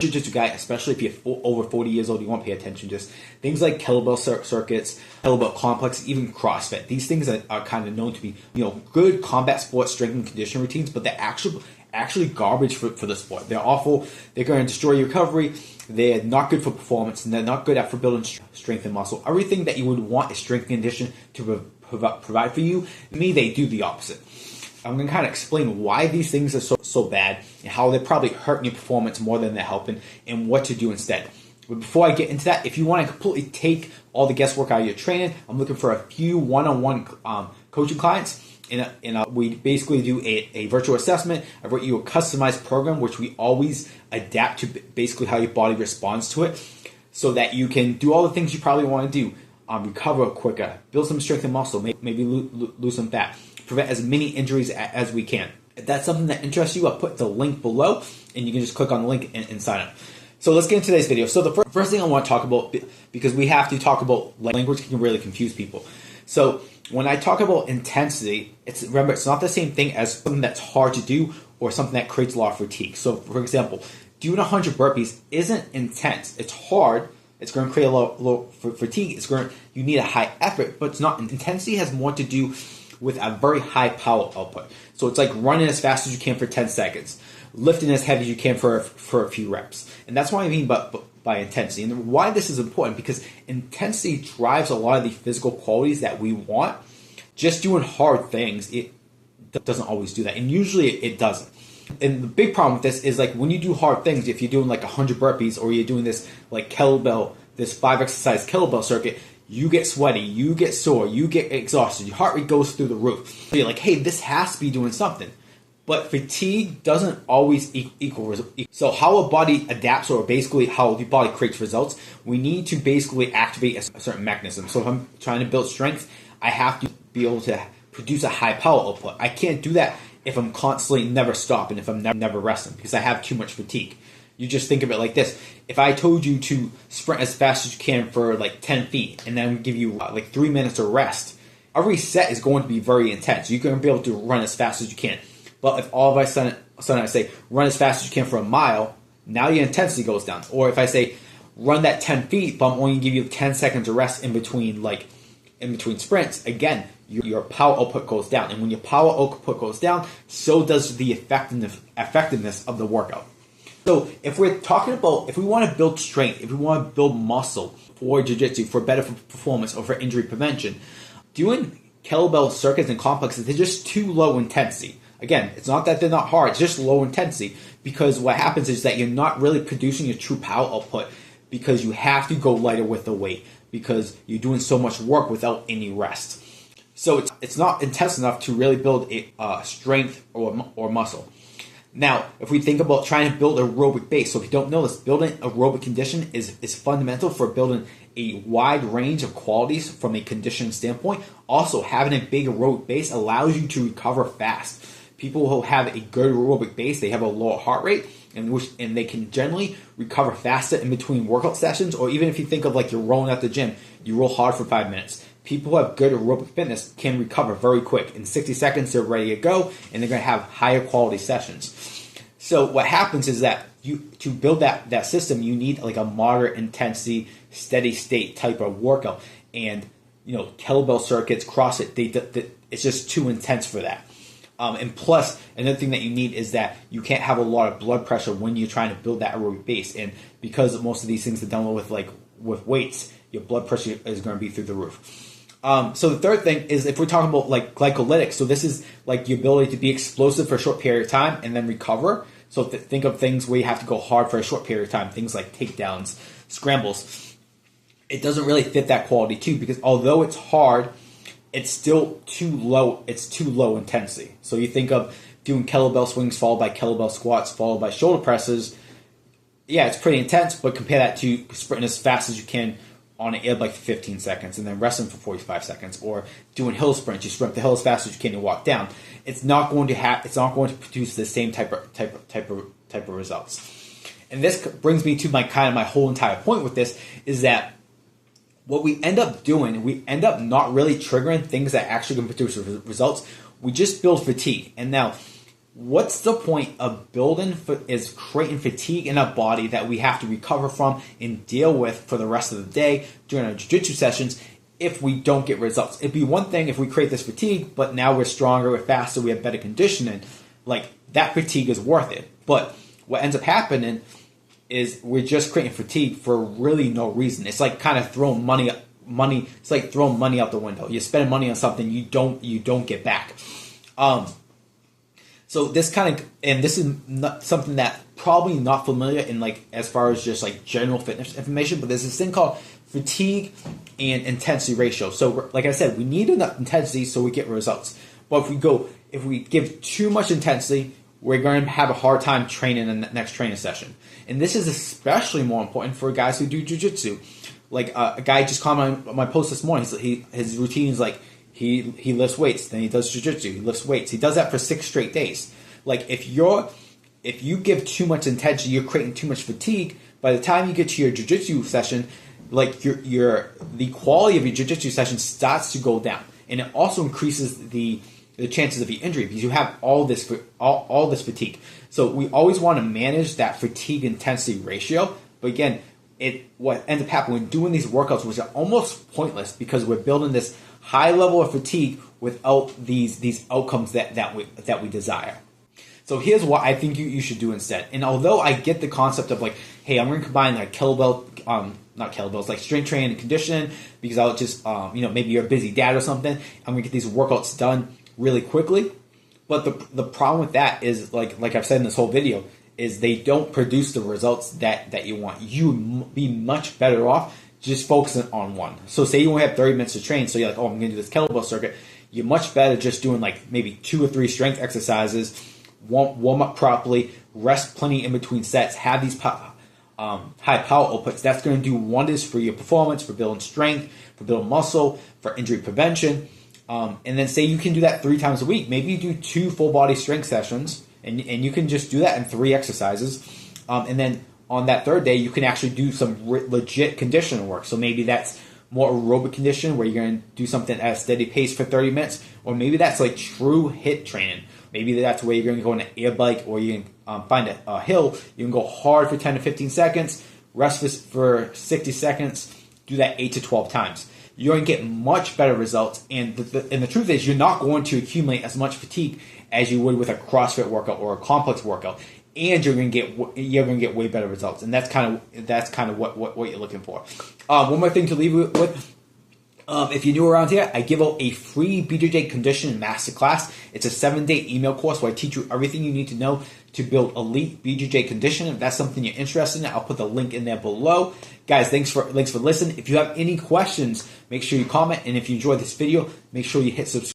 Jiu-jitsu guy, especially if you're over 40 years old, you want to pay attention to this. Things like kettlebell circuits, kettlebell complex, even CrossFit. These things are kind of known to be, good combat sports strength and conditioning routines, but they're actually garbage for the sport. They're awful. They're going to destroy your recovery. They're not good for performance, and they're not good for building strength and muscle. Everything that you would want a strength and condition to provide for you, to me, they do the opposite. I'm going to kind of explain why these things are so bad and how they're probably hurting your performance more than they're helping and what to do instead. But before I get into that, if you want to completely take all the guesswork out of your training, I'm looking for a few one-on-one coaching clients. And we basically do a virtual assessment. I wrote you a customized program, which we always adapt to basically how your body responds to it, so that you can do all the things you probably want to do. Recover quicker, build some strength and muscle, maybe lose some fat, prevent as many injuries as we can. If that's something that interests you, I'll put the link below, and you can just click on the link and sign up. So let's get into today's video. So the first thing I want to talk about, because we have to talk about language can really confuse people. So when I talk about intensity, remember, it's not the same thing as something that's hard to do or something that creates a lot of fatigue. So for example, doing 100 burpees isn't intense. It's hard. It's going to create a lot of fatigue. You need a high effort, but it's not. Intensity has more to do with a very high power output. So it's like running as fast as you can for 10 seconds, lifting as heavy as you can for a few reps. And that's what I mean by intensity. And why this is important, because intensity drives a lot of the physical qualities that we want. Just doing hard things, it doesn't always do that. And usually it doesn't. And the big problem with this is, like, when you do hard things, if you're doing like 100 burpees or you're doing this like kettlebell, this 5 exercise kettlebell circuit, you get sweaty, you get sore, you get exhausted, your heart rate goes through the roof. So you're like, hey, this has to be doing something. But fatigue doesn't always equal results. So how a body adapts, or basically how the body creates results, we need to basically activate a certain mechanism. So if I'm trying to build strength, I have to be able to produce a high power output. I can't do that if I'm constantly never stopping, if I'm never resting, because I have too much fatigue. You just think of it like this. If I told you to sprint as fast as you can for like 10 feet and then give you like 3 minutes of rest, every set is going to be very intense. You're going to be able to run as fast as you can. But if all of a sudden I say run as fast as you can for a mile, now your intensity goes down. Or if I say run that 10 feet, but I'm only going to give you 10 seconds of rest in between sprints, again, your power output goes down. And when your power output goes down, so does the effectiveness of the workout. So if we want to build strength, if we want to build muscle for jiu-jitsu, for better performance, or for injury prevention, doing kettlebell circuits and complexes, they're just too low intensity. Again, it's not that they're not hard, it's just low intensity, because what happens is that you're not really producing your true power output, because you have to go lighter with the weight, because you're doing so much work without any rest. So it's not intense enough to really build a strength or muscle. Now, if we think about trying to build an aerobic base, so if you don't know this, building aerobic condition is fundamental for building a wide range of qualities from a conditioning standpoint. Also, having a big aerobic base allows you to recover fast. People who have a good aerobic base, they have a lower heart rate, and they can generally recover faster in between workout sessions. Or even if you think of like you're rolling at the gym, you roll hard for 5 minutes. People who have good aerobic fitness can recover very quick. In 60 seconds, they're ready to go, and they're going to have higher quality sessions. So what happens is that to build that system, you need like a moderate intensity, steady state type of workout. And kettlebell circuits, CrossFit, it's just too intense for that. And plus, another thing that you need is that you can't have a lot of blood pressure when you're trying to build that aerobic base. And because most of these things are done with weights, your blood pressure is going to be through the roof. So the third thing is, if we're talking about like glycolytics, so this is like the ability to be explosive for a short period of time and then recover. So think of things where you have to go hard for a short period of time, things like takedowns, scrambles. It doesn't really fit that quality too, because although it's hard, it's still too low. It's too low intensity. So you think of doing kettlebell swings followed by kettlebell squats followed by shoulder presses. Yeah, it's pretty intense, but compare that to sprinting as fast as you can on an air bike for 15 seconds and then resting for 45 seconds, or doing hill sprints. You sprint the hill as fast as you can and walk down. It's not going to produce the same type of results. And this brings me to my whole entire point with this, is that what we end up doing, we end up not really triggering things that actually can produce results. We just build fatigue. And now, what's the point of is creating fatigue in a body that we have to recover from and deal with for the rest of the day during our jiu-jitsu sessions if we don't get results? It'd be one thing if we create this fatigue, but now we're stronger, we're faster, we have better conditioning. Like, that fatigue is worth it. But what ends up happening is we're just creating fatigue for really no reason. It's like kind of throwing money. It's like throwing money out the window. You're spending money on something you don't get back. So this this is not something that probably not familiar in, like, as far as just like general fitness information, but there's this thing called fatigue and intensity ratio. So like I said, we need enough intensity so we get results. But if we give too much intensity, we're going to have a hard time training in the next training session. And this is especially more important for guys who do jiu-jitsu. Like, a guy just commented on my post this morning. His routine is like, he lifts weights, then he does jiu-jitsu, he lifts weights. He does that for 6 straight days. Like, if you give too much intensity, you're creating too much fatigue. By the time you get to your jiu-jitsu session, like, the quality of your jiu-jitsu session starts to go down, and it also increases the chances of the injury because you have all this fatigue. So we always want to manage that fatigue intensity ratio. But again, what ends up happening when doing these workouts, which are almost pointless because we're building this high level of fatigue without these outcomes that we desire. So here's what I think you should do instead. And although I get the concept of, like, hey, I'm going to combine like not kettlebells, like strength training and conditioning, because I'll just maybe you're a busy dad or something, I'm going to get these workouts done really quickly. But the problem with that is, like I've said in this whole video, is they don't produce the results that you want. You would be much better off just focusing on one. So say you only have 30 minutes to train, so you're like, oh, I'm going to do this kettlebell circuit. You're much better just doing like maybe 2 or 3 strength exercises, warm up properly, rest plenty in between sets, have these high power outputs. That's going to do wonders for your performance, for building strength, for building muscle, for injury prevention. And then say you can do that 3 times a week. Maybe you do 2 full body strength sessions, and you can just do that in 3 exercises. And then on that 3rd day, you can actually do some legit conditioning work. So maybe that's more aerobic conditioning where you're going to do something at a steady pace for 30 minutes. Or maybe that's like true HIIT training. Maybe that's where you're going to go on an air bike, or you can find a hill. You can go hard for 10 to 15 seconds, rest for 60 seconds, do that 8 to 12 times. You're going to get much better results. And the truth is, you're not going to accumulate as much fatigue as you would with a CrossFit workout or a complex workout. And you're going to get way better results. And that's kind of what you're looking for. One more thing to leave you with. If you're new around here, I give out a free BJJ Conditioning Masterclass. It's a 7-day email course where I teach you everything you need to know to build elite BJJ conditioning. If that's something you're interested in, I'll put the link in there below. Guys, thanks for listening. If you have any questions, make sure you comment. And if you enjoyed this video, make sure you hit subscribe.